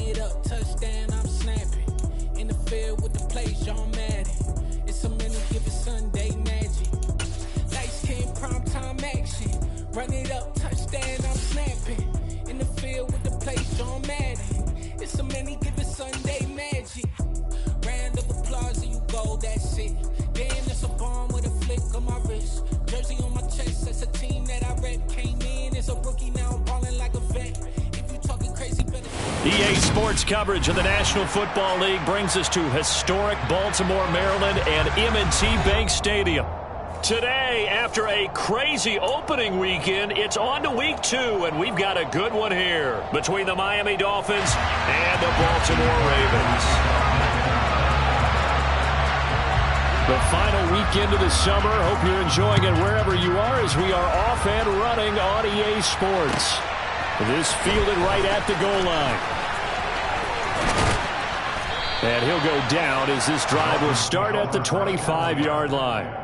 it up, touchdown, I'm snapping. In the field with the plays, John Madden. It's a many given Sunday magic. Lights came primetime action. Run it up, touchdown, I'm snapping. In the field with the plays, John Madden. It's a many given Sunday magic. Round of applause and you go, that's it. Damn, that's a bomb with a flick on my wrist. Jersey on my chest, that's a team that I rep. Came in as a rookie, now I'm balling like a vet. If you talking crazy, better... EA Sports coverage of the National Football League brings us to historic Baltimore, Maryland and M&T Bank Stadium. Today, after a crazy opening weekend, it's on to week 2, and we've got a good one here between the Miami Dolphins and the Baltimore Ravens. The final weekend of the summer. Hope you're enjoying it wherever you are as we are off and running on EA Sports. This fielded right at the goal line. And he'll go down as this drive will start at the 25-yard line.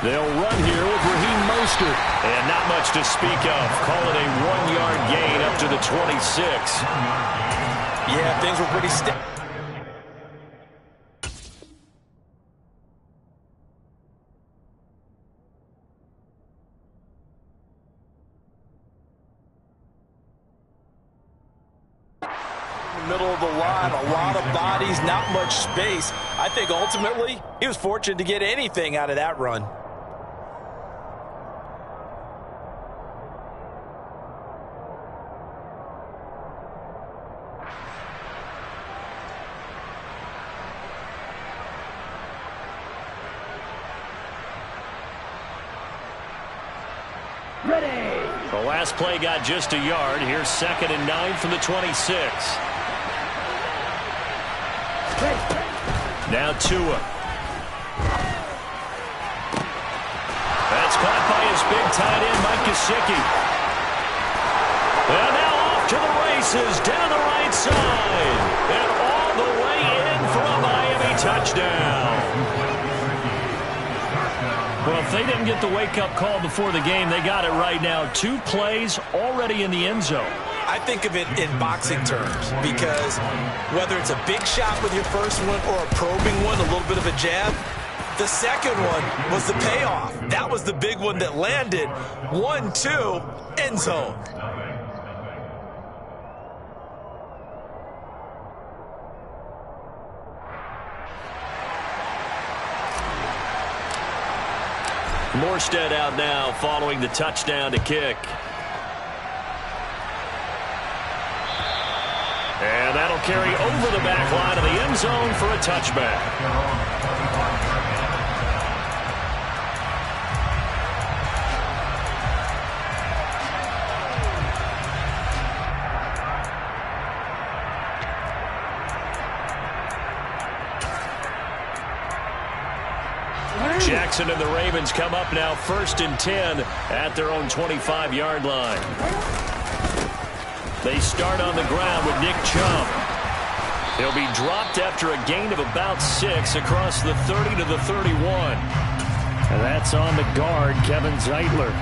They'll run here with Raheem Mostert. And not much to speak of. Call it a 1-yard gain up to the 26. Yeah, things were pretty stiff. Middle of the line, a lot of bodies, not much space. I think ultimately he was fortunate to get anything out of that run. The last play got just a yard. Here's 2nd and 9 from the 26. Now Tua. That's caught by his big tight end, Mike Gesicki. And now off to the races down the right side. And all the way in for a Miami touchdown. Well, if they didn't get the wake-up call before the game, they got it right now. 2 plays already in the end zone. I think of it in boxing terms because whether it's a big shot with your first one or a probing one, a little bit of a jab, the second one was the payoff. That was the big one that landed. 1-2, end zone. Morstead out now following the touchdown to kick. And that'll carry over the back line of the end zone for a touchback. Jackson and the Ravens come up now 1st and 10 at their own 25-yard line. They start on the ground with Nick Chubb. He'll be dropped after a gain of about 6 across the 30 to the 31. And that's on the guard, Kevin Zeitler.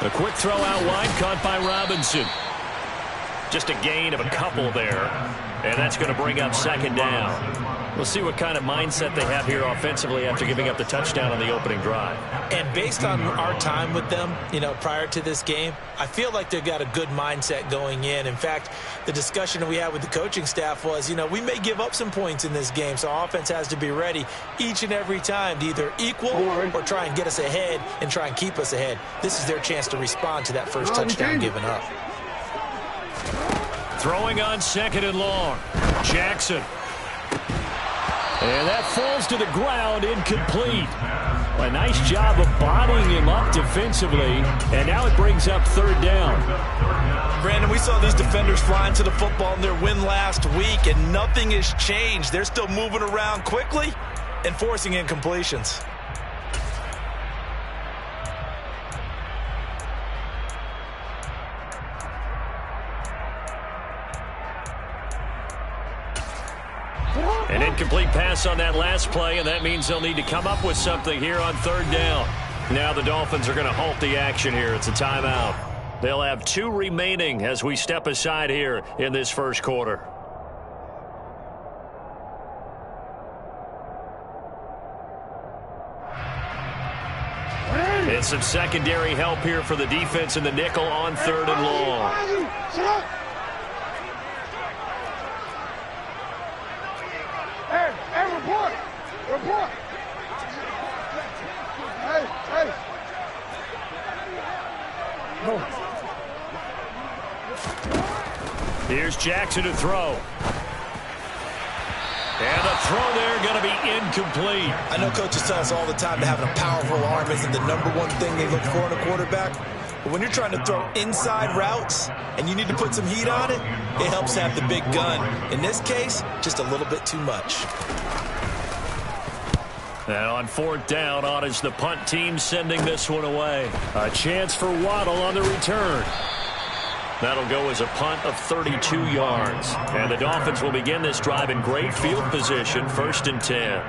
A quick throw out wide, caught by Robinson. Just a gain of a couple there, and that's going to bring up 2nd down. We'll see what kind of mindset they have here offensively after giving up the touchdown on the opening drive. And based on our time with them, prior to this game, I feel like they've got a good mindset going in. In fact, the discussion that we had with the coaching staff was, we may give up some points in this game, so our offense has to be ready each and every time to either equal or try and get us ahead and try and keep us ahead. This is their chance to respond to that first touchdown given up. Throwing on 2nd and long. Jackson. And that falls to the ground, incomplete. A nice job of bodying him up defensively, and now it brings up third down. Brandon, we saw these defenders flying to the football in their win last week, and nothing has changed. They're still moving around quickly and forcing incompletions. An incomplete pass on that last play, and that means they'll need to come up with something here on third down. Now the Dolphins are going to halt the action here. It's a timeout. They'll have 2 remaining as we step aside here in this first quarter. It's some secondary help here for the defense in the nickel on third and long. Hey, report! Report! Hey! No. Here's Jackson to throw. And the throw there going to be incomplete. I know coaches tell us all the time that having a powerful arm isn't the #1 thing they look for in a quarterback. But when you're trying to throw inside routes and you need to put some heat on it, it helps have the big gun. In this case, just a little bit too much. And on fourth down, on is the punt team sending this one away. A chance for Waddle on the return. That'll go as a punt of 32 yards. And the Dolphins will begin this drive in great field position, 1st and 10.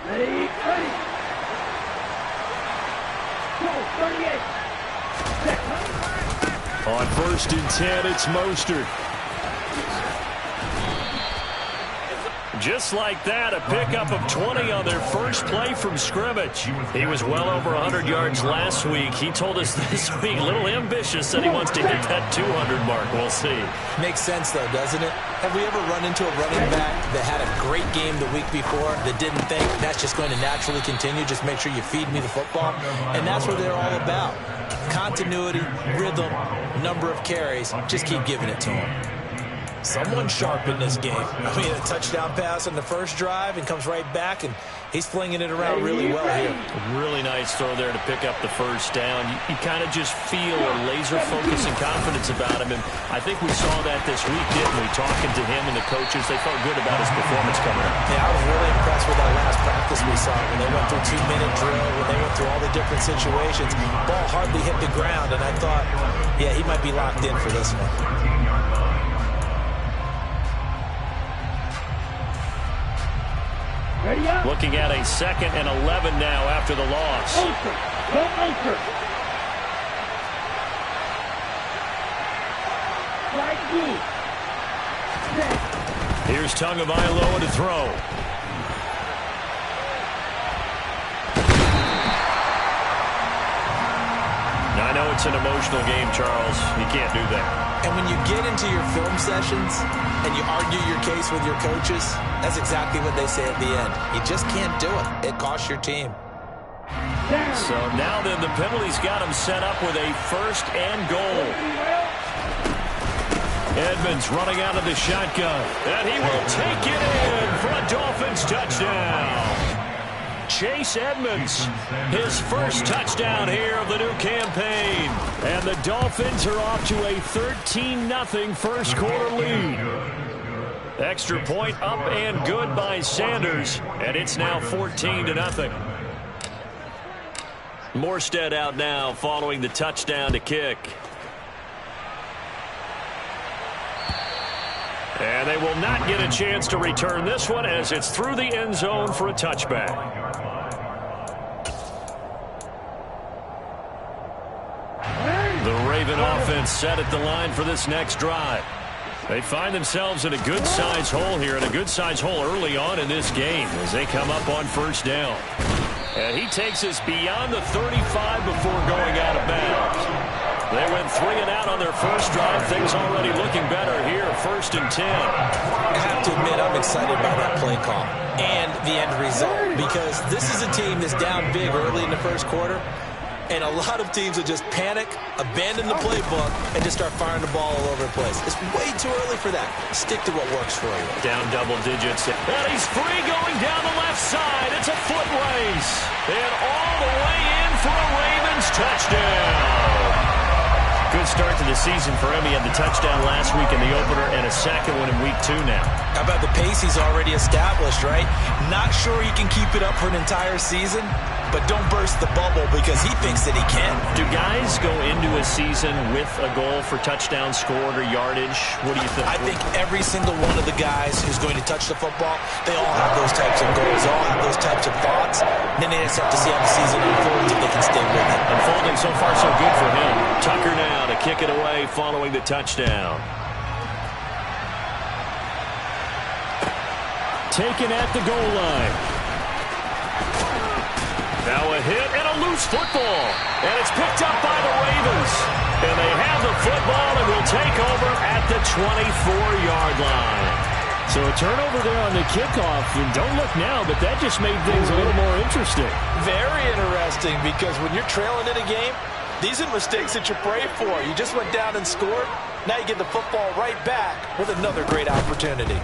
Ready. Go, 38. On 1st and 10, it's Mostert. Just like that, a pickup of 20 on their first play from scrimmage. He was well over 100 yards last week. He told us this week, a little ambitious, that he wants to hit that 200 mark. We'll see. Makes sense, though, doesn't it? Have we ever run into a running back that had a great game the week before that didn't think that's just going to naturally continue? Just make sure you feed me the football. And that's what they're all about. Continuity, rhythm, number of carries. Just keep giving it to them. Someone sharp in this game. I mean, a touchdown pass on the first drive and comes right back, and he's flinging it around really well here. Really nice throw there to pick up the first down. You kind of just feel a laser focus and confidence about him, and I think we saw that this week, didn't we? Talking to him and the coaches, they felt good about his performance coming up. Yeah, I was really impressed with that last practice we saw when they went through 2-minute drill, when they went through all the different situations. Ball hardly hit the ground, and I thought, yeah, he might be locked in for this one. Looking at a 2nd and 11 now after the loss. Here's Tagovailoa to throw. Now, I know it's an emotional game, Charles. You can't do that. And when you get into your film sessions and you argue your case with your coaches, that's exactly what they say at the end. You just can't do it. It costs your team. So now then the penalty's got him set up with a 1st and goal. Edmonds running out of the shotgun. And he will take it in for a Dolphins touchdown. Chase Edmonds, his first touchdown here of the new campaign. And the Dolphins are off to a 13-0 first quarter lead. Extra point up and good by Sanders, and it's now 14-0. Morstead out now following the touchdown to kick. And they will not get a chance to return this one as it's through the end zone for a touchback. The Raven offense set at the line for this next drive. They find themselves in a good-sized hole here, and a good-sized hole early on in this game as they come up on 1st down. And he takes us beyond the 35 before going out of bounds. They went 3 and out on their first drive. Things already looking better here, 1st and 10. I have to admit I'm excited by that play call and the end result, because this is a team that's down big early in the first quarter, And a lot of teams will just panic, abandon the playbook, and just start firing the ball all over the place. It's way too early for that. Stick to what works for you. Down double digits. And he's free going down the left side. It's a foot race. And all the way in for a Ravens touchdown. Good start to the season for him. He had the touchdown last week in the opener and a second one in week 2 now. How about the pace he's already established, right? Not sure he can keep it up for an entire season, but don't burst the bubble because he thinks that he can. Do guys go into a season with a goal for touchdown scored or yardage? What do you think? I think every single one of the guys who's going to touch the football, they all have those types of goals. They all have those types of thoughts. And then they just have to see how the season unfolds if they can stay with it. Unfolding so far so good for him. Tucker now to kick it away following the touchdown. Taken at the goal line. Now a hit and a loose football. And it's picked up by the Ravens. And they have the football and will take over at the 24-yard line. So a turnover there on the kickoff. And don't look now, but that just made things a little more interesting. Very interesting because when you're trailing in a game, these are mistakes that you pray for. You just went down and scored. Now you get the football right back with another great opportunity.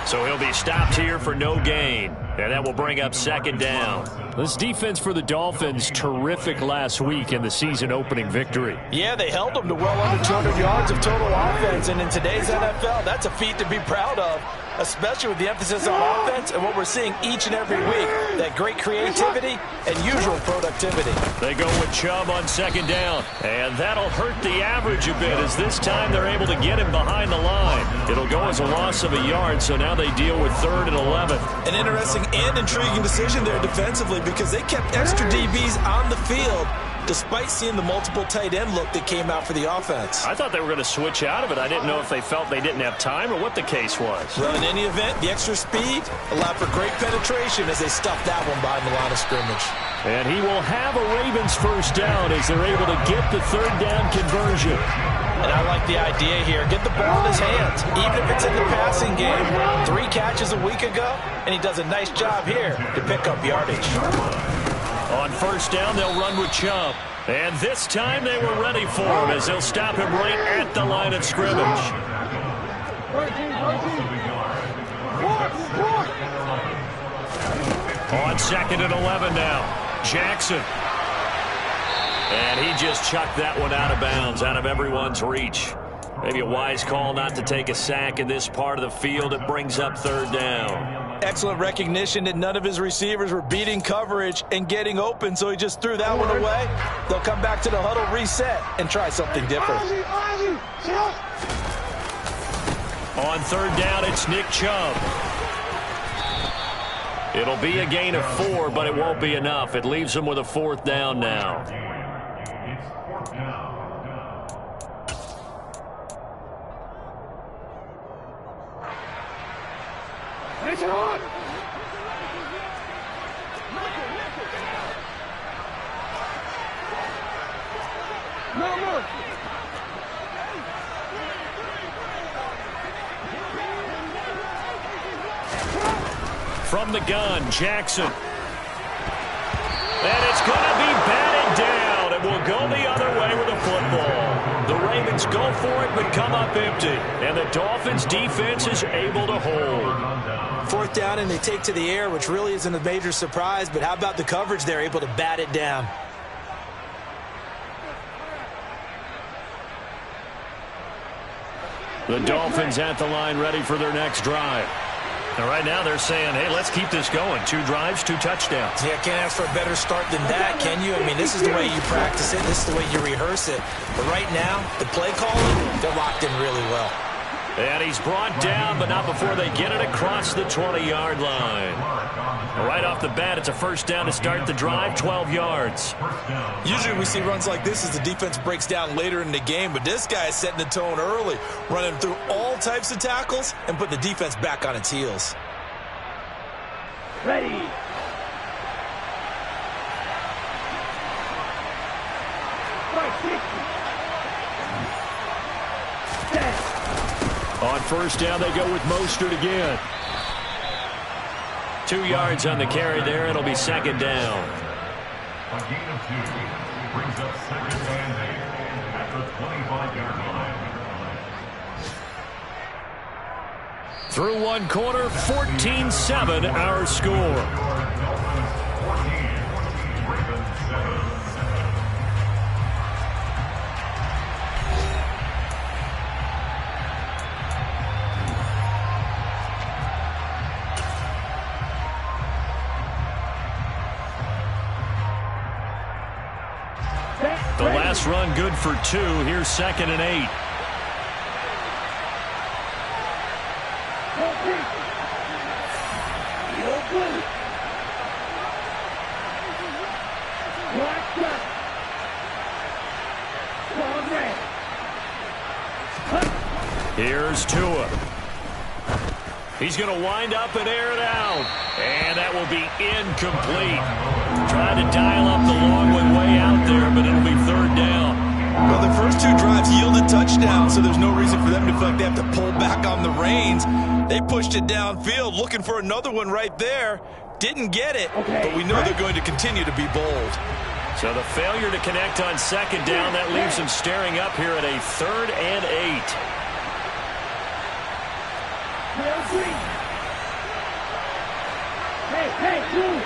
So he'll be stopped here for no gain. And that will bring up second down. This defense for the Dolphins, terrific last week in the season-opening victory. Yeah, they held them to well under 200 yards of total offense. And in today's NFL, that's a feat to be proud of, especially with the emphasis on offense and what we're seeing each and every week, that great creativity and usual productivity. They go with Chubb on second down. And that'll hurt the average a bit as this time they're able to get him behind the line. It'll go as a loss of a yard, so now they deal with 3rd and 11. An interesting and intriguing decision there defensively because they kept extra DBs on the field despite seeing the multiple tight end look that came out for the offense. I thought they were going to switch out of it. I didn't know if they felt they didn't have time or what the case was. Well, in any event, the extra speed allowed for great penetration as they stuffed that one behind the line of scrimmage. And he will have a Ravens first down as they're able to get the 3rd down conversion. And I like the idea here. Get the ball in his hands. Even if it's in the passing game, 3 catches a week ago, and he does a nice job here to pick up yardage. On first down, they'll run with Chubb. And this time they were ready for him as they'll stop him right at the line of scrimmage. On 2nd and 11 now, Jackson. And he just chucked that one out of bounds, out of everyone's reach. Maybe a wise call not to take a sack in this part of the field. It brings up 3rd down. Excellent recognition that none of his receivers were beating coverage and getting open, so he just threw that one away. They'll come back to the huddle, reset, and try something different. On 3rd down, it's Nick Chubb. It'll be a gain of 4, but it won't be enough. It leaves them with a 4th down now. From the gun, Jackson. And it's going to be batted down. It will go the other way with the football. The Ravens go for it but come up empty. And the Dolphins defense is able to hold. 4th down and they take to the air, which really isn't a major surprise, but how about the coverage? They're able to bat it down. The Dolphins at the line ready for their next drive. And right now they're saying, hey, let's keep this going. 2 drives, 2 touchdowns. Yeah, can't ask for a better start than that, can you? I mean, this is the way you practice it. This is the way you rehearse it. But right now, the play calling, they're locked in really well. And he's brought down, but not before they get it across the 20-yard line. Right off the bat, it's a first down to start the drive, 12 yards. Usually we see runs like this as the defense breaks down later in the game, but this guy is setting the tone early, running through all types of tackles and putting the defense back on its heels. Ready. On first down, they go with Mostert again. 2 yards on the carry there. It'll be second down. A gain of 2 brings up second and 8 at the 25-yard line. Through one quarter, 14-7 our score. The last run good for 2. Here's second and 8. Here's Tua. He's going to wind up and air it out. And that will be incomplete. Trying to dial up the long one way out there, but it'll be third down. Well, the first 2 drives yielded touchdowns, so there's no reason for them to feel like they have to pull back on the reins. They pushed it downfield, looking for another one right there. Didn't get it, but we know they're going to continue to be bold. So the failure to connect on second down, that leaves them staring up here at a third and 8. Hey, Drew.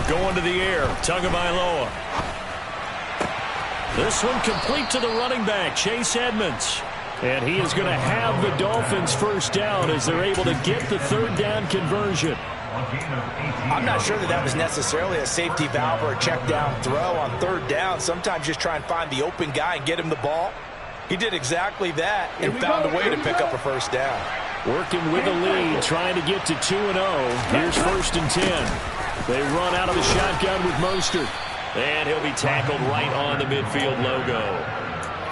Going to the air, Tagovailoa. This one complete to the running back, Chase Edmonds. And he is going to have the Dolphins first down as they're able to get the third down conversion. I'm not sure that was necessarily a safety valve or a check down throw on third down. Sometimes just try and find the open guy and get him the ball. He did exactly that and found a way to pick up a first down. Working with a lead, trying to get to 2-0. Here's first and 10. They run out of the shotgun with Mostert. And he'll be tackled right on the midfield logo.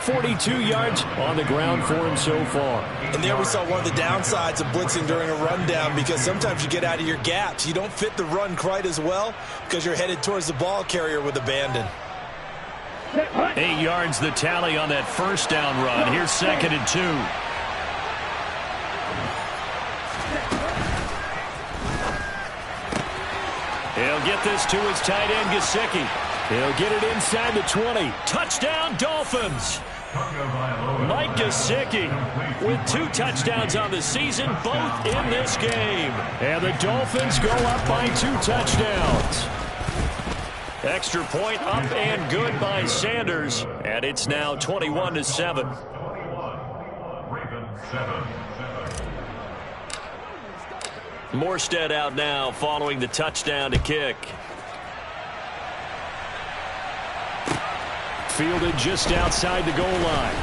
42 yards on the ground for him so far. And there we saw one of the downsides of blitzing during a rundown, because sometimes you get out of your gaps. You don't fit the run quite as well because you're headed towards the ball carrier with abandon. 8 yards the tally on that first down run. Here's second and 2. He'll get this to his tight end, Gesicki. He'll get it inside the 20. Touchdown, Dolphins. Mike Gesicki with 2 touchdowns on the season, both in this game. And the Dolphins go up by 2 touchdowns. Extra point up and good by Sanders. And it's now 21-7. Morstead out now following the touchdown to kick. Fielded just outside the goal line.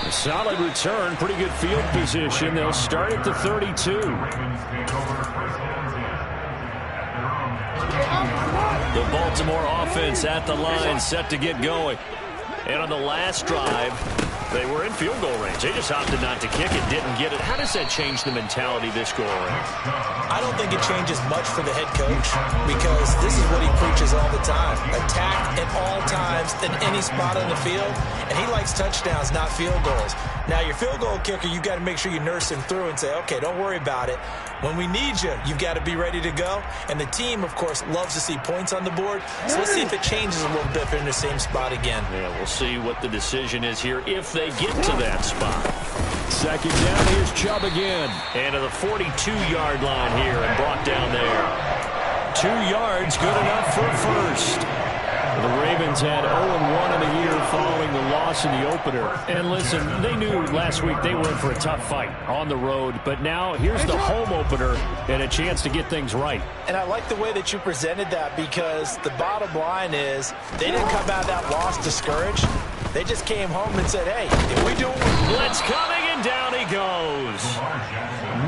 A solid return, pretty good field position. They'll start at the 32. The Baltimore offense at the line, set to get going. And on the last drive, they were in field goal range. They just opted not to kick it, didn't get it. How does that change the mentality this go around? I don't think it changes much for the head coach, because this is what he preaches all the time. Attack at all times in any spot on the field, and he likes touchdowns, not field goals. Now, your field goal kicker, you've got to make sure you nurse him through and say, okay, don't worry about it. When we need you, you've got to be ready to go. And the team, of course, loves to see points on the board. So let's see if it changes a little bit if they're in the same spot again. Yeah, we'll see what the decision is here if they get to that spot. Second down, here's Chubb again. And to the 42-yard line here and brought down there. 2 yards, good enough for a first. The Ravens had 0-1 in the year following the loss in the opener. And listen, they knew last week they were in for a tough fight on the road. But now here's the home opener and a chance to get things right. And I like the way that you presented that, because the bottom line is they didn't come out of that loss discouraged. They just came home and said, hey, if we do it, blitz coming, and down he goes.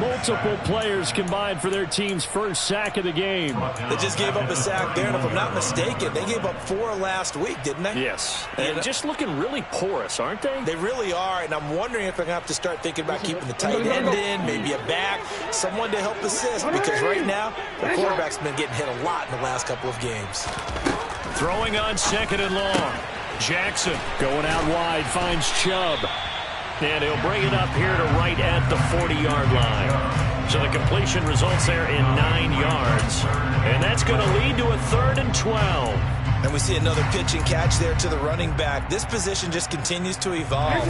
Multiple players combined for their team's first sack of the game. They just gave up a sack there, and if I'm not mistaken, they gave up 4 last week, didn't they? Yes. And just looking really porous, aren't they? They really are, and I'm wondering if they're going to have to start thinking about keeping the tight end in, maybe a back, someone to help assist, because right now, the quarterback's been getting hit a lot in the last couple of games. Throwing on second and long. Jackson going out wide, finds Chubb. And he'll bring it up here to right at the 40-yard line. So the completion results there in 9 yards. And that's going to lead to a 3rd and 12. And we see another pitch and catch there to the running back. This position just continues to evolve.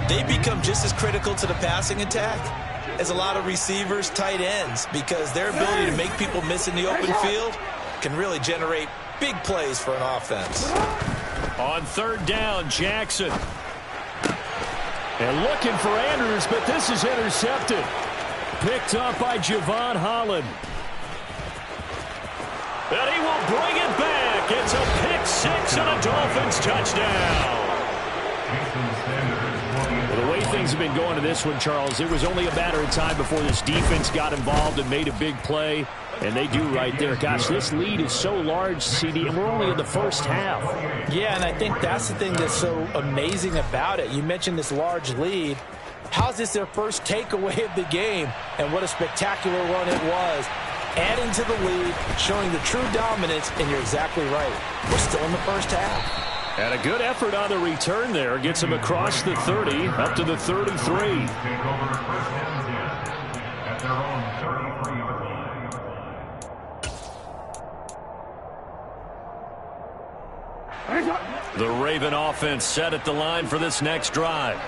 They become just as critical to the passing attack as a lot of receivers, tight ends, because their ability to make people miss in the open field can really generate big plays for an offense. On 3rd down, Jackson. And looking for Andrews, but this is intercepted. Picked up by Javon Holland. And he will bring it back. It's a pick 6 and a Dolphins touchdown. Well, the way things have been going to this one, Charles, it was only a matter of time before this defense got involved and made a big play. And they do right there. Gosh, this lead is so large, CD, and we're only in the first half. Yeah, and I think that's the thing that's so amazing about it. You mentioned this large lead. How's this their first takeaway of the game? And what a spectacular run it was. Adding to the lead, showing the true dominance, and you're exactly right. We're still in the first half. And a good effort on the return there. Gets him across the 30, up to the 33. The Raven offense set at the line for this next drive.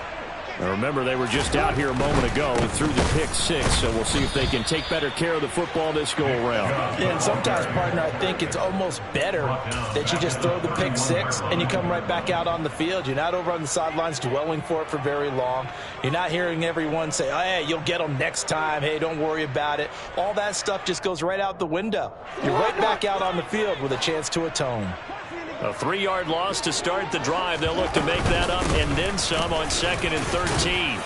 Now remember, they were just out here a moment ago through the pick 6, so we'll see if they can take better care of the football this go-around. Yeah, and sometimes, partner, I think it's almost better that you just throw the pick 6 and you come right back out on the field. You're not over on the sidelines dwelling for it for very long. You're not hearing everyone say, oh, hey, you'll get them next time. Hey, don't worry about it. All that stuff just goes right out the window. You're right back out on the field with a chance to atone. A 3-yard loss to start the drive. They'll look to make that up and then some on 2nd and 13.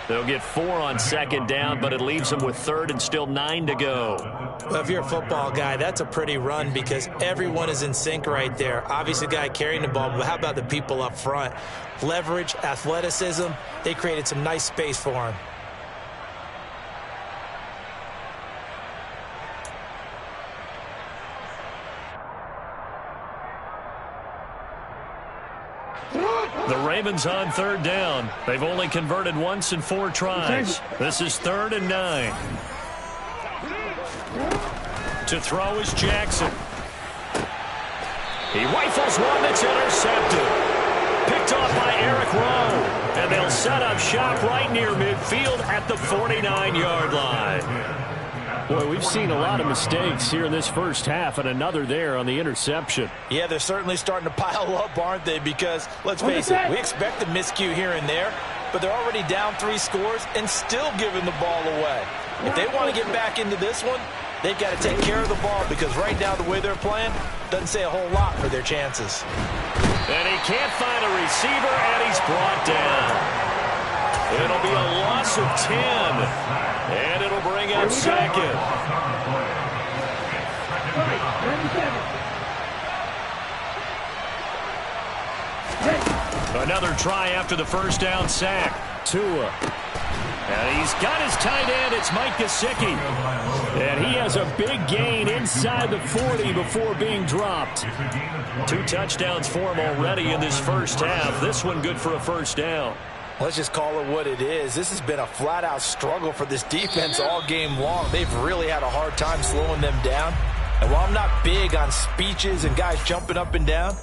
They'll get 4 on 2nd down, but it leaves them with 3rd and still 9 to go. Well, if you're a football guy, that's a pretty run because everyone is in sync right there. Obviously, the guy carrying the ball, but how about the people up front? Leverage, athleticism, they created some nice space for him. The Ravens on 3rd down. They've only converted once in 4 tries. This is 3rd and 9. To throw is Jackson. He rifles one that's intercepted. Picked off by Eric Rowe. And they'll set up shop right near midfield at the 49-yard line. Boy, we've seen a lot of mistakes here in this first half, and another there on the interception. Yeah, they're certainly starting to pile up, aren't they? Because, let's face it, we expect a miscue here and there, but they're already down 3 scores and still giving the ball away. If they want to get back into this one, they've got to take care of the ball because right now the way they're playing doesn't say a whole lot for their chances. And he can't find a receiver, and he's brought down. It'll be a loss of 10, and it'll bring up 2nd. Another try after the first down sack. Tua. And he's got his tight end. It's Mike Gesicki. And he has a big gain inside the 40 before being dropped. 2 touchdowns for him already in this first half. This one good for a first down. Let's just call it what it is. This has been a flat-out struggle for this defense all game long. They've really had a hard time slowing them down. And while I'm not big on speeches and guys jumping up and down,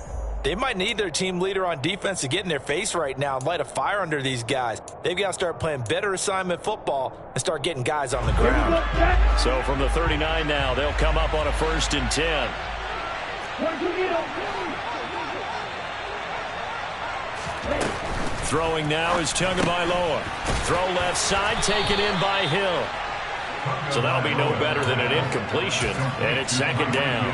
they might need their team leader on defense to get in their face right now and light a fire under these guys. They've got to start playing better assignment football and start getting guys on the ground. So from the 39 now, they'll come up on a 1st and 10. Throwing now is Tagovailoa. Throw left side, taken in by Hill. So that'll be no better than an incompletion, and it's 2nd down.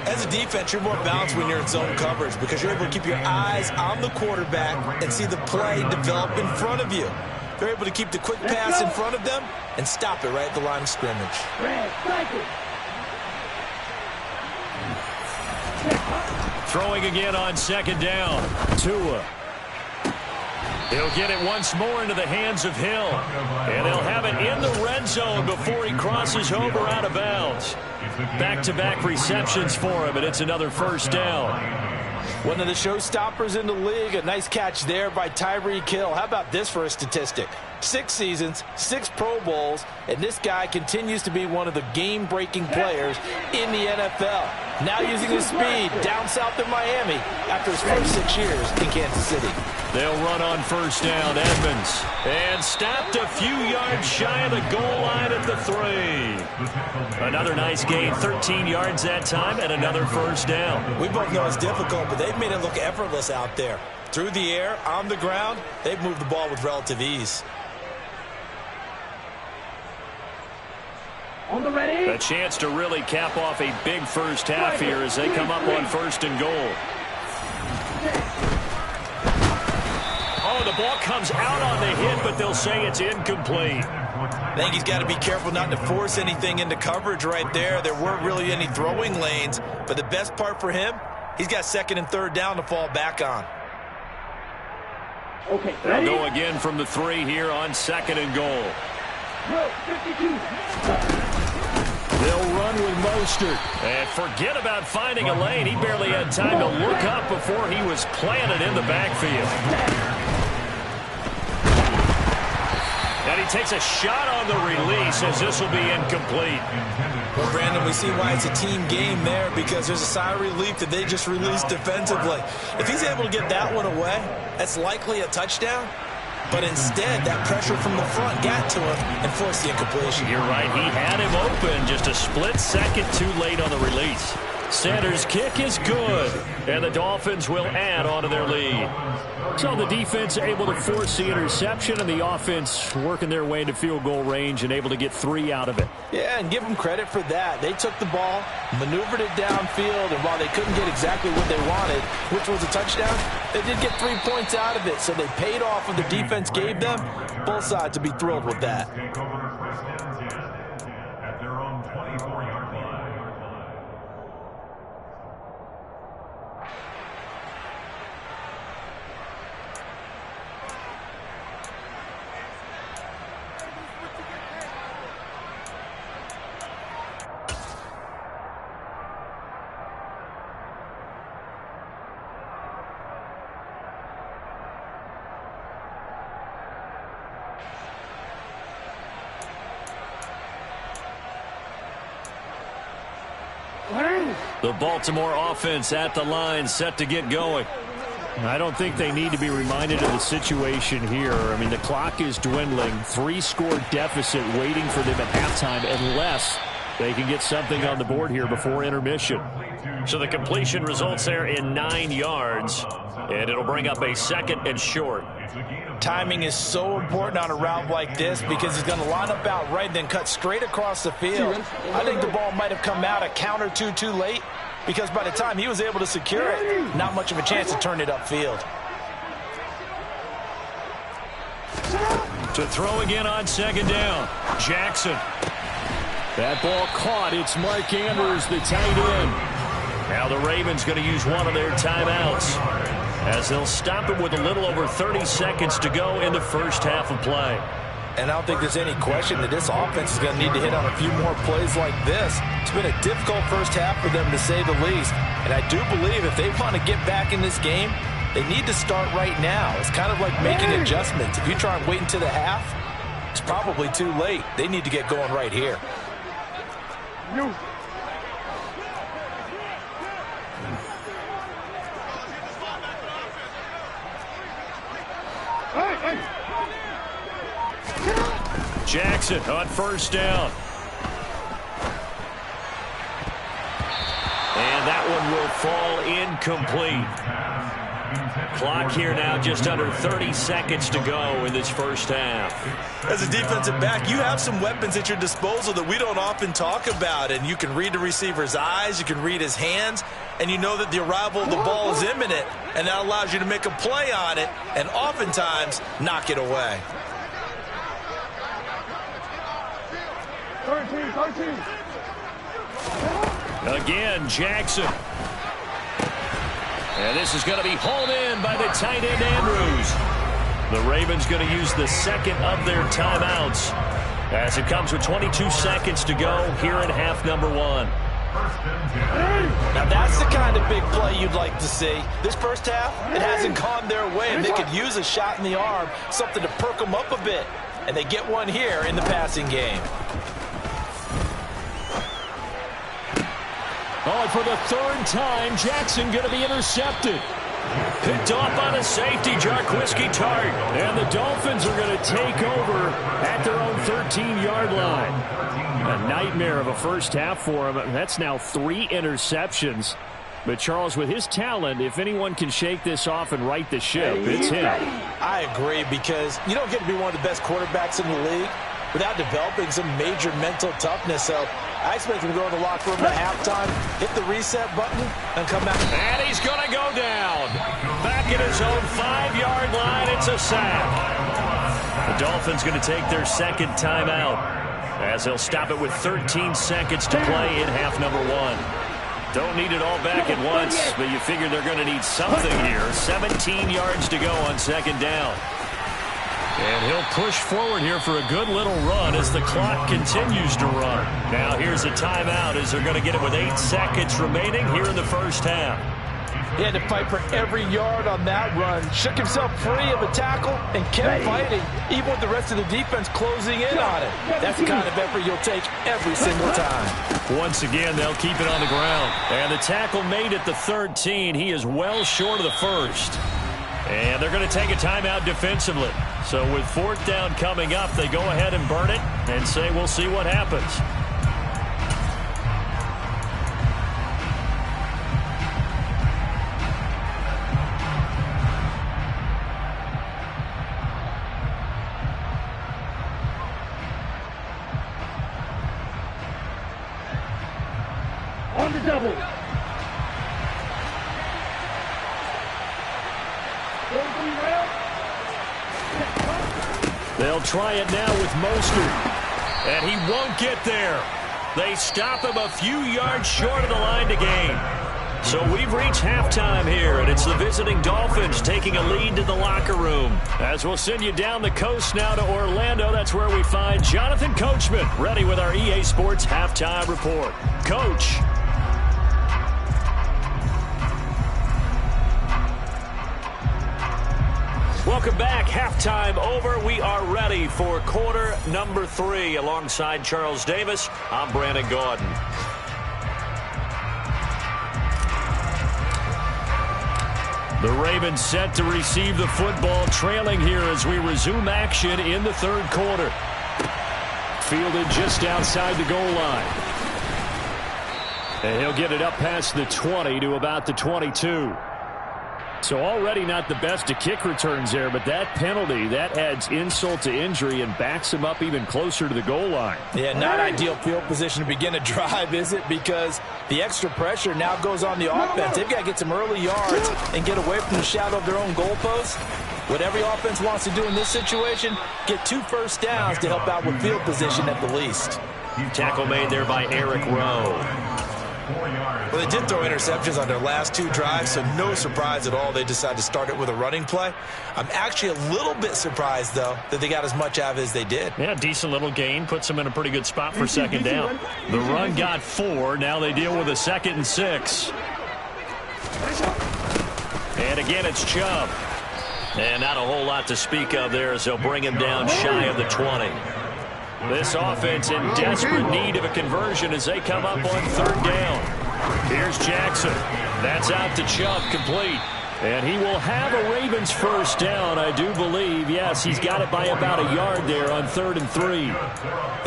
As a defense, you're more balanced when you're in zone coverage because you're able to keep your eyes on the quarterback and see the play develop in front of you. They're able to keep the quick pass in front of them and stop it right at the line of scrimmage. Throwing again on 2nd down. Tua. He'll get it once more into the hands of Hill. And they'll have it in the red zone before he crosses over out of bounds. Back-to-back receptions for him, and it's another first down. One of the showstoppers in the league. A nice catch there by Tyreek Hill. How about this for a statistic? 6 seasons, 6 Pro Bowls, and this guy continues to be one of the game-breaking players in the NFL. Now using his speed down south of Miami after his first 6 years in Kansas City. They'll run on first down, Edmonds. And stopped a few yards shy of the goal line at the 3. Another nice gain, 13 yards that time, and another first down. We both know it's difficult, but they've made it look effortless out there. Through the air, on the ground, they've moved the ball with relative ease. On the ready. A chance to really cap off a big first half here as they come up on first and goal. Oh, the ball comes out on the hit, but they'll say it's incomplete. I think he's got to be careful not to force anything into coverage right there. There weren't really any throwing lanes, but the best part for him, he's got second and third down to fall back on. Okay, They'll go again from the 3 here on second and goal. 52. They'll run with Mostert. And forget about finding a lane. He barely had time to look up before he was planted in the backfield. And he takes a shot on the release as this will be incomplete. Well, Brandon, we see why it's a team game there, because there's a sigh of relief that they just released defensively. If he's able to get that one away, that's likely a touchdown. But instead, that pressure from the front got to him and forced the incompletion. You're right. He had him open just a split second too late on the release. Sanders' kick is good, and the Dolphins will add on to their lead. So the defense able to force the interception, and the offense working their way into field goal range and able to get 3 out of it. Yeah, and give them credit for that. They took the ball, maneuvered it downfield, and while they couldn't get exactly what they wanted, which was a touchdown, they did get 3 points out of it, so they paid off what the defense gave them. Both sides to be thrilled with that. Take over first and 10 at their own 24-yard line. The Baltimore offense at the line, set to get going. I don't think they need to be reminded of the situation here. I mean, the clock is dwindling. 3-score deficit waiting for them at halftime unless they can get something on the board here before intermission. So the completion results there in 9 yards, and it'll bring up a second and short. Timing is so important on a route like this because he's going to line up out right and then cut straight across the field. I think the ball might have come out a count or two too late because by the time he was able to secure it, not much of a chance to turn it upfield. To throw again on second down, Jackson. That ball caught. It's Mark Andrews, the tight end. Now the Ravens going to use one of their timeouts as they'll stop it with a little over 30 seconds to go in the first half of play. And I don't think there's any question that this offense is going to need to hit on a few more plays like this. It's been a difficult first half for them, to say the least. And I do believe if they want to get back in this game, they need to start right now. It's kind of like making adjustments. If you try and wait until the half, it's probably too late. They need to get going right here. Jackson on first down. And that one will fall incomplete. Clock here now just under 30 seconds to go in this first half. As a defensive back, you have some weapons at your disposal that we don't often talk about. And you can read the receiver's eyes, you can read his hands, and you know that the arrival of the ball is imminent. And that allows you to make a play on it and oftentimes knock it away. 13. Again, Jackson. And this is going to be hauled in by the tight end, Andrews. The Ravens going to use the second of their timeouts as it comes with 22 seconds to go here in half number 1. First and 10. Now that's the kind of big play you'd like to see. This first half, it hasn't gone their way, and they could use a shot in the arm, something to perk them up a bit. And they get one here in the passing game. Oh, and for the third time, Jackson going to be intercepted. Picked off on a safety, Jarquiski Tart. And the Dolphins are going to take over at their own 13-yard line. A nightmare of a first half for him. That's now 3 interceptions. But, Charles, with his talent, if anyone can shake this off and right the ship, it's him. I agree, because you don't get to be one of the best quarterbacks in the league without developing some major mental toughness. So I expect him to go in the locker room at halftime, hit the reset button, and come out. And he's going to go down. Back at his own 5-yard line, it's a sack. The Dolphins going to take their second timeout as they'll stop it with 13 seconds to play in half number 1. Don't need it all back at once, but you figure they're going to need something here. 17 yards to go on second down. And he'll push forward here for a good little run as the clock continues to run. Now here's a timeout as they're going to get it with 8 seconds remaining here in the first half. He had to fight for every yard on that run. Shook himself free of a tackle and kept fighting, even with the rest of the defense closing in on it. That's the kind of effort you'll take every single time. Once again, they'll keep it on the ground. And the tackle made at the 13. He is well short of the first. And they're going to take a timeout defensively. So with fourth down coming up, they go ahead and burn it and say we'll see what happens. On the double. They'll try it now with Mostert. And he won't get there. They stop him a few yards short of the line to gain. So we've reached halftime here, and it's the visiting Dolphins taking a lead to the locker room. As we'll send you down the coast now to Orlando, that's where we find Jonathan Coachman, ready with our EA Sports Halftime Report. Coach. Welcome back. Halftime over. We are ready for quarter number 3. Alongside Charles Davis, I'm Brandon Gaudin. The Ravens set to receive the football, trailing here as we resume action in the third quarter. Fielded just outside the goal line. And he'll get it up past the 20 to about the 22. So already not the best of kick returns there, but that penalty, that adds insult to injury and backs him up even closer to the goal line. Yeah, not ideal field position to begin a drive, is it? Because the extra pressure now goes on the offense. They've got to get some early yards and get away from the shadow of their own goalposts. What every offense wants to do in this situation, get 2 first downs to help out with field position at the least. Tackle made there by Eric Rowe. Well, they did throw interceptions on their last 2 drives, so no surprise at all they decided to start it with a running play. I'm actually a little bit surprised, though, that they got as much out of it as they did. Yeah, decent little gain. Puts them in a pretty good spot for second down. The run got 4. Now they deal with a 2nd and 6. And again, it's Chubb. And not a whole lot to speak of there as they'll bring him down shy of the 20. This offense in desperate need of a conversion as they come up on third down. Here's Jackson. That's out to Chubb, complete. And he will have a Ravens first down, I do believe. Yes, he's got it by about a yard there on 3rd and 3.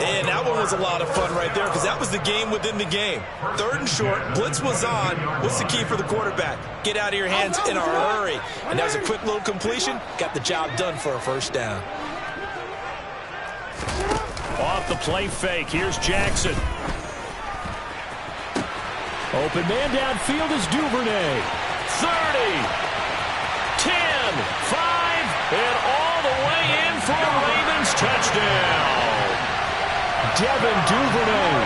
And that one was a lot of fun right there because that was the game within the game. 3rd and short, blitz was on. What's the key for the quarterback? Get out of your hands in a hurry. And that was a quick little completion. Got the job done for a first down. Off the play fake, here's Jackson. Open man downfield is Duvernay. 30, 10, 5, and all the way in for a Ravens touchdown. Devin Duvernay,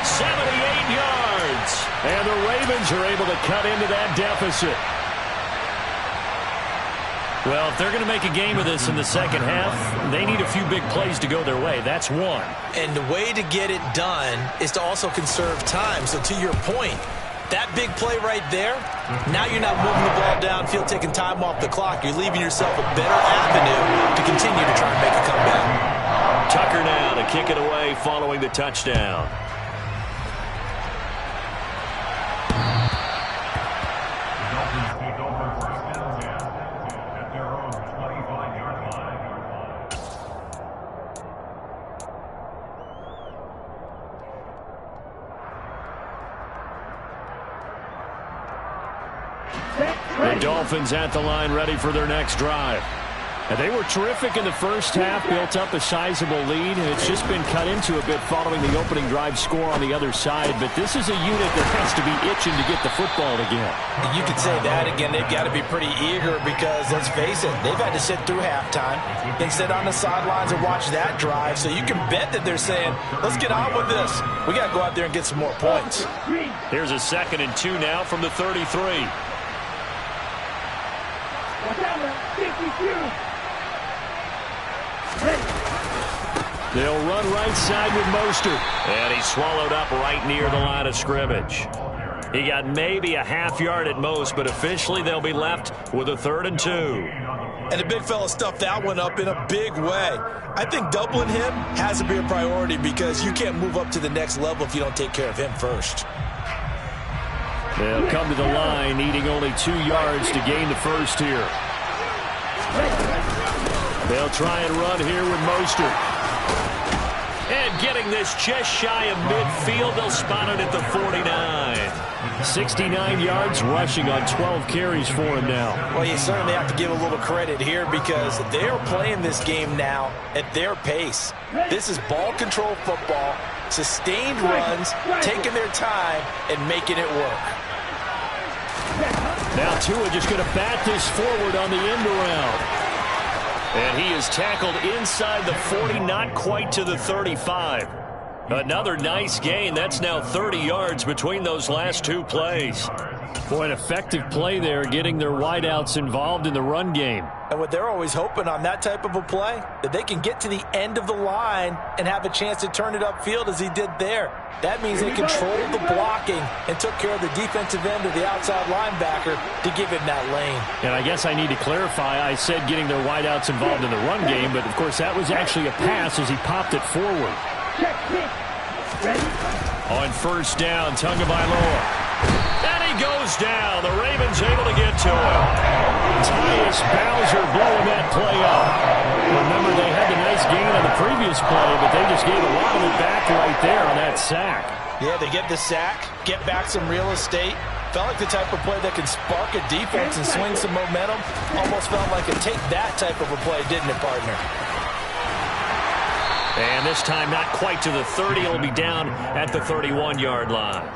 78 yards. And the Ravens are able to cut into that deficit. Well, if they're going to make a game of this in the second half, they need a few big plays to go their way. That's one. And the way to get it done is to also conserve time. So to your point, that big play right there, now you're not moving the ball downfield, taking time off the clock. You're leaving yourself a better avenue to continue to try and make a comeback. Tucker now to kick it away following the touchdown. The Dolphins at the line, ready for their next drive. And they were terrific in the first half, built up a sizable lead, and it's just been cut into a bit following the opening drive score on the other side. But this is a unit that has to be itching to get the football again. You could say that again. They've got to be pretty eager because, let's face it, they've had to sit through halftime and sit on the sidelines and watch that drive. So you can bet that they're saying, let's get on with this. We got to go out there and get some more points. Here's a 2nd and 2 now from the 33. They'll run right side with Mostert. And he's swallowed up right near the line of scrimmage. He got maybe a half yard at most, but officially they'll be left with a 3rd and 2. And the big fella stuffed that one up in a big way. I think doubling him has to be a priority because you can't move up to the next level if you don't take care of him first. They'll come to the line, needing only 2 yards to gain the first here. They'll try and run here with Mostert. And getting this just shy of midfield, they'll spot it at the 49. 69 yards rushing on 12 carries for him now. Well, you certainly have to give a little credit here because they're playing this game now at their pace. This is ball control football, sustained runs, taking their time, and making it work. Now Tua just going to bat this forward on the end around. And he is tackled inside the 40, not quite to the 35. Another nice gain. That's now 30 yards between those last 2 plays. Boy, an effective play there, getting their wideouts involved in the run game. And what they're always hoping on that type of a play, that they can get to the end of the line and have a chance to turn it upfield as he did there. That means they controlled the blocking and took care of the defensive end of the outside linebacker to give him that lane. And I guess I need to clarify, I said getting their wideouts involved in the run game, but of course that was actually a pass as he popped it forward. On 1st down, Tagovailoa. And he goes down. The Ravens able to get to him. Tyus Bowser blowing that play up. Remember, they had the nice gain on the previous play, but they just gave a lot of it back right there on that sack. Yeah, they get the sack, get back some real estate. Felt like the type of play that can spark a defense and swing some momentum. Almost felt like a take that type of a play, didn't it, partner? And this time not quite to the 30. It'll be down at the 31-yard line.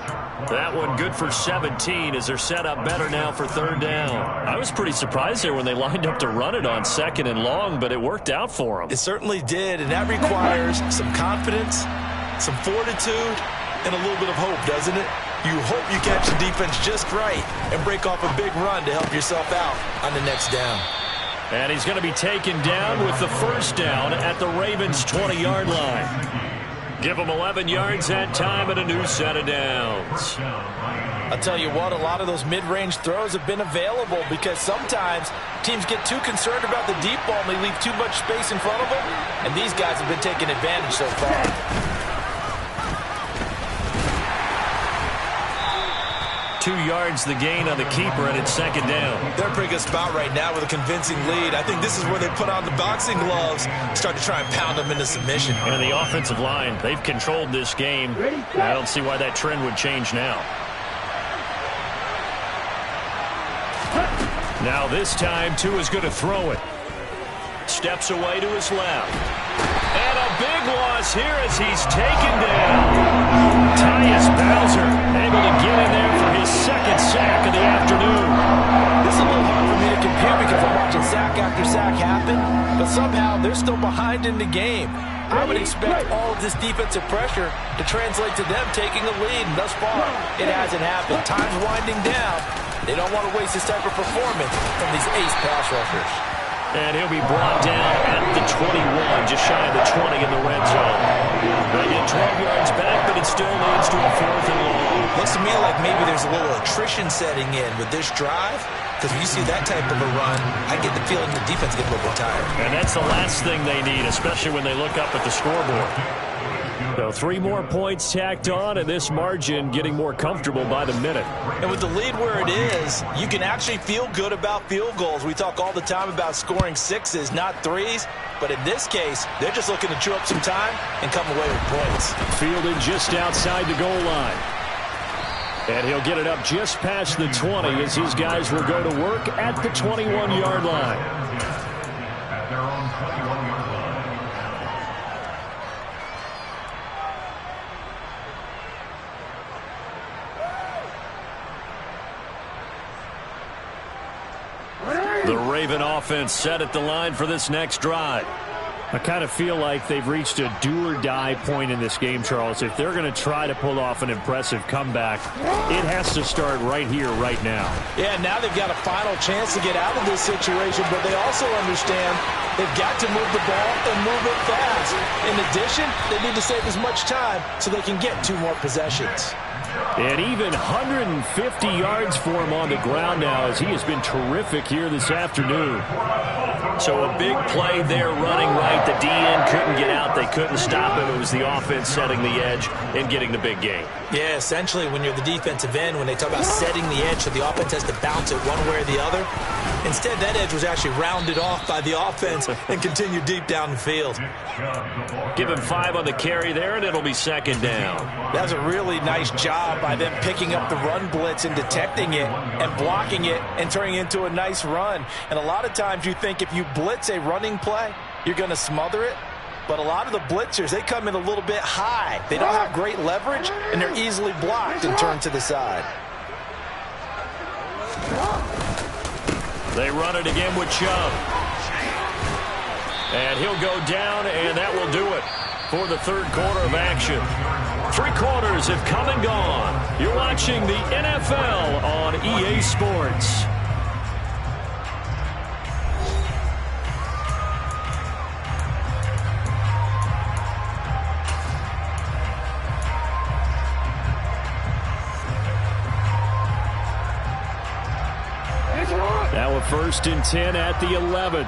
That one good for 17 as they're set up better now for 3rd down. I was pretty surprised there when they lined up to run it on 2nd and long, but it worked out for them. It certainly did, and that requires some confidence, some fortitude, and a little bit of hope, doesn't it? You hope you catch the defense just right and break off a big run to help yourself out on the next down. And he's going to be taken down with the 1st down at the Ravens' 20-yard line. Give them 11 yards that time and a new set of downs. I'll tell you what, a lot of those mid-range throws have been available because sometimes teams get too concerned about the deep ball and they leave too much space in front of them, and these guys have been taking advantage so far. 2 yards the gain on the keeper, and it's 2nd down. They're a pretty good spot right now with a convincing lead. I think this is where they put on the boxing gloves, start to try and pound them into submission. And the offensive line, they've controlled this game. I don't see why that trend would change now. Now this time, Tua's going to throw it. Steps away to his left. And a big loss here as he's taken down. Tyus Bowser able to get in there for his 2nd sack of the afternoon. This is a little hard for me to compute because I'm watching sack after sack happen, but somehow they're still behind in the game. I would expect all of this defensive pressure to translate to them taking a lead, and thus far, it hasn't happened. Time's winding down. They don't want to waste this type of performance from these ace pass rushers. And he'll be brought down at the 21, just shy of the 20 in the red zone. They get 12 yards back, but it still leads to a 4th and long. Looks to me like maybe there's a little attrition setting in with this drive, because when you see that type of a run, I get the feeling the defense gets a little bit tired. And that's the last thing they need, especially when they look up at the scoreboard. So 3 more points tacked on, and this margin getting more comfortable by the minute. And with the lead where it is, you can actually feel good about field goals. We talk all the time about scoring 6s, not 3s. But in this case, they're just looking to chew up some time and come away with points. Fielded just outside the goal line. And he'll get it up just past the 20 as his guys will go to work at the 21-yard line. At their own 21-yard line. The Raven offense set at the line for this next drive. I kind of feel like they've reached a do-or-die point in this game, Charles. If they're going to try to pull off an impressive comeback, it has to start right here, right now. Yeah, now they've got a final chance to get out of this situation, but they also understand they've got to move the ball and move it fast. In addition, they need to save as much time so they can get 2 more possessions. And even 150 yards for him on the ground now as he has been terrific here this afternoon. So a big play there running right. The DN couldn't get out. They couldn't stop him. It was the offense setting the edge and getting the big gain. Yeah, essentially when you're the defensive end, when they talk about setting the edge so the offense has to bounce it one way or the other, instead that edge was actually rounded off by the offense and continued deep down the field. Give him 5 on the carry there, and it'll be 2nd down. That was a really nice job by them picking up the run blitz and detecting it and blocking it and turning it into a nice run. And a lot of times you think if you blitz a running play, you're going to smother it. But a lot of the blitzers, they come in a little bit high. They don't have great leverage, and they're easily blocked and turned to the side. They run it again with Chubb. And he'll go down, and that will do it for the 3rd quarter of action. 3 quarters have come and gone. You're watching the NFL on EA Sports. Now a 1st and 10 at the 11.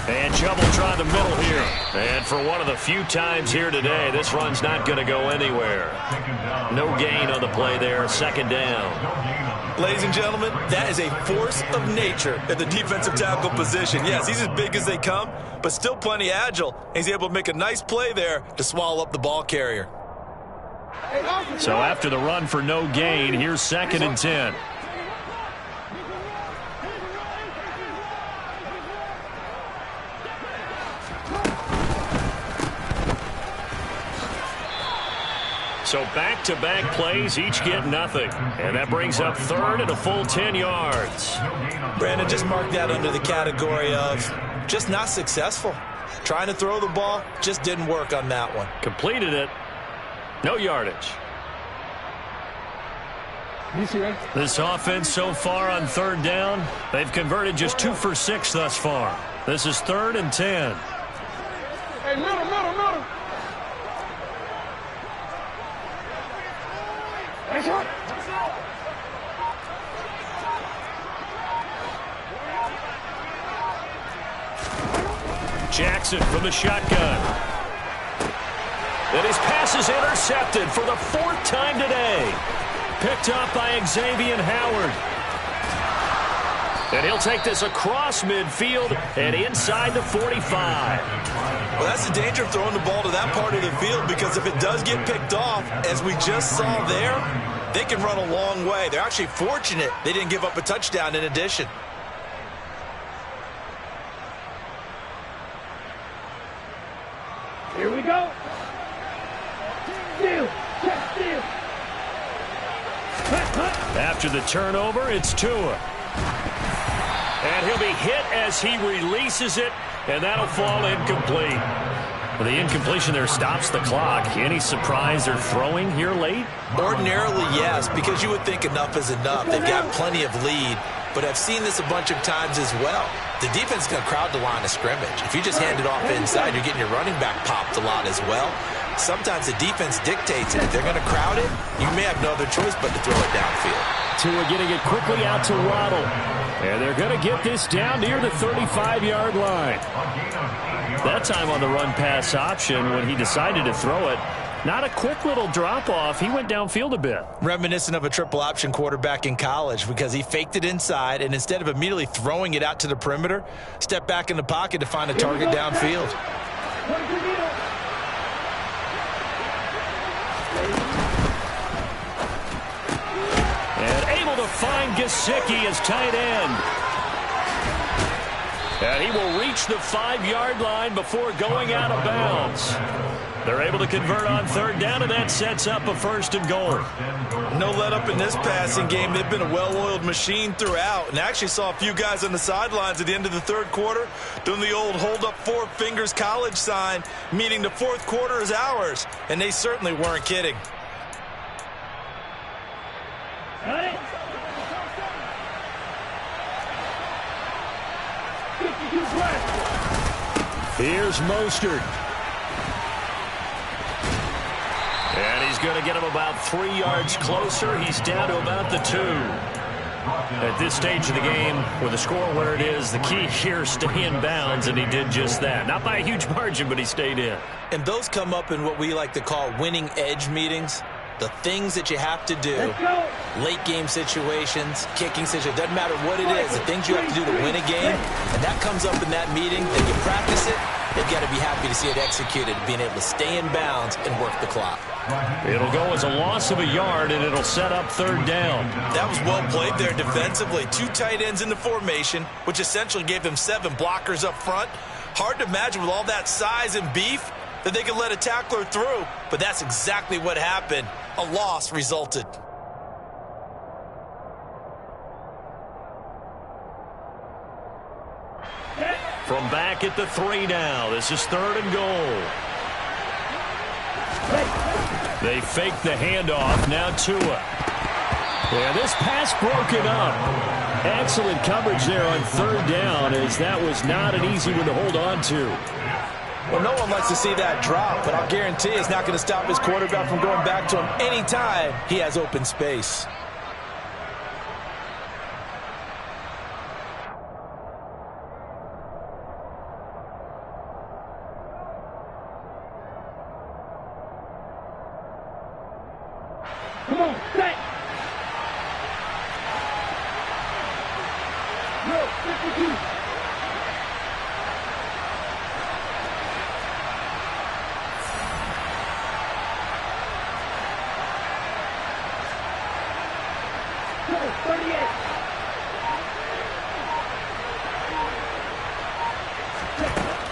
And Chubb will try the middle here. And for one of the few times here today, this run's not going to go anywhere. No gain on the play there, 2nd down. Ladies and gentlemen, that is a force of nature at the defensive tackle position. Yes, he's as big as they come, but still plenty agile. He's able to make a nice play there to swallow up the ball carrier. So after the run for no gain, here's 2nd and 10. So back-to-back plays, each get nothing. And that brings up 3rd and a full 10 yards. Brandon, just mark that under the category of just not successful. Trying to throw the ball, just didn't work on that one. Completed it. No yardage. This offense so far on 3rd down, they've converted just 2 for 6 thus far. This is 3rd and 10. Hey, middle. Jackson from the shotgun. And his pass is intercepted for the 4th time today. Picked up by Xavier Howard. And he'll take this across midfield and inside the 45. Well, that's the danger of throwing the ball to that part of the field, because if it does get picked off, as we just saw there, they can run a long way. They're actually fortunate they didn't give up a touchdown in addition. Here we go. Steal. Check steal. After the turnover, it's Tua. And he'll be hit as he releases it And that'll fall incomplete. Well, the incompletion there stops the clock. Any surprise they're throwing here late? Ordinarily, yes, because you would think enough is enough. They've got plenty of lead, but I've seen this a bunch of times as well. The defense is going to crowd the line of scrimmage. If you just hand it off inside, you're getting your running back popped a lot as well. Sometimes the defense dictates it. If they're going to crowd it, you may have no other choice but to throw it downfield. Tua getting it quickly out to Waddle. And they're going to get this down near the 35-yard line. That time on the run-pass option when he decided to throw it. Not a quick little drop-off. He went downfield a bit. Reminiscent of a triple-option quarterback in college because he faked it inside, and instead of immediately throwing it out to the perimeter, stepped back in the pocket to find a target downfield. And able to find Gesicki as tight end. And he will reach the 5-yard line before going out of bounds. They're able to convert on third down, and that sets up a first and goal. No let up in this passing game. They've been a well-oiled machine throughout, and actually saw a few guys on the sidelines at the end of the third quarter doing the old hold up 4 fingers college sign, meaning the fourth quarter is ours, and they certainly weren't kidding. Here's Mostert. And he's going to get him about 3 yards closer. He's down to about the 2. At this stage of the game, with the score where it is, the key here is stay in bounds, and he did just that. Not by a huge margin, but he stayed in. And those come up in what we like to call winning edge meetings. The things that you have to do, late game situations, kicking situations, doesn't matter what it is, the things you have to do to win a game, and that comes up in that meeting, then you practice it, you've got to be happy to see it executed, being able to stay in bounds and work the clock. It'll go as a loss of a yard, and it'll set up third down. That was well played there defensively. 2 tight ends in the formation, which essentially gave them 7 blockers up front. Hard to imagine with all that size and beef that they could let a tackler through, but that's exactly what happened. A loss resulted. From back at the 3 now, this is third and goal. They fake the handoff, now Tua. Yeah, this pass broken up. Excellent coverage there on third down, as that was not an easy one to hold on to. Well, no one likes to see that drop, but I'll guarantee it's not going to stop his quarterback from going back to him anytime he has open space. Come on, set. No, 52.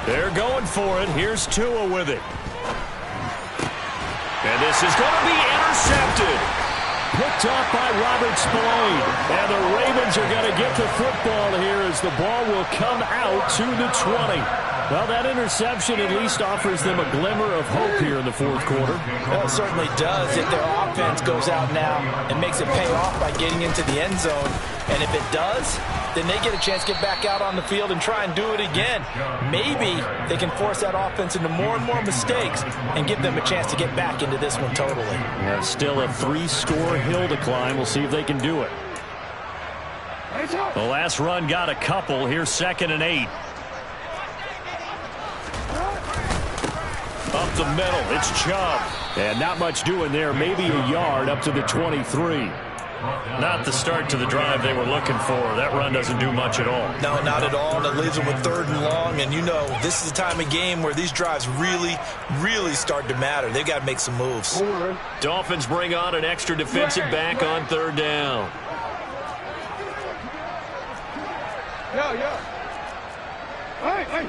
They're going for it. Here's Tua with it. And this is going to be intercepted. Picked off by Robert Spillane. And the Ravens are going to get the football here as the ball will come out to the 20. Well, that interception at least offers them a glimmer of hope here in the fourth quarter. Well, it certainly does if their offense goes out now and makes it pay off by getting into the end zone. And if it does, then they get a chance to get back out on the field and try and do it again. Maybe they can force that offense into more and more mistakes and give them a chance to get back into this one totally. Yeah, still a 3-score hill to climb. We'll see if they can do it. The last run got a couple. Here's 2nd and 8. Up the middle, it's Chubb. And not much doing there, maybe a yard up to the 23. Not the start to the drive they were looking for. That run doesn't do much at all. No, not at all, and it leaves them with 3rd and long. And you know, this is the time of game where these drives really, really start to matter. They've got to make some moves. Dolphins bring on an extra defensive back on 3rd down. Hey.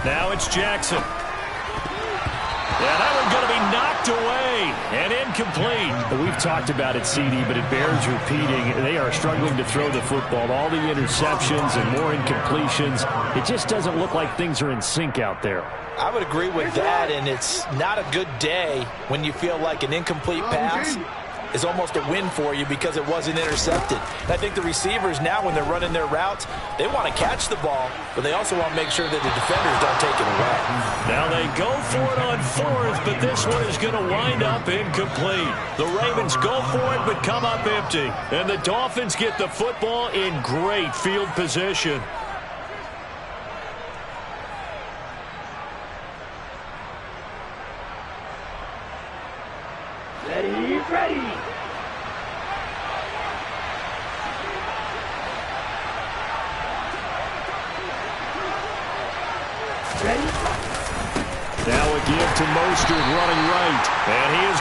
Now it's Jackson. Yeah, that one's going to be knocked away. And incomplete. We've talked about it, CD, but it bears repeating. They are struggling to throw the football. All the interceptions and more incompletions. It just doesn't look like things are in sync out there. I would agree with that, and it's not a good day when you feel like an incomplete pass is almost a win for you because it wasn't intercepted. And I think the receivers now, when they're running their routes, they want to catch the ball, but they also want to make sure that the defenders don't take it away. Now they go for it on fourth, but this one is going to wind up incomplete. The Ravens go for it, but come up empty. And the Dolphins get the football in great field position. Ready. Now a give to Mostert running right. And he is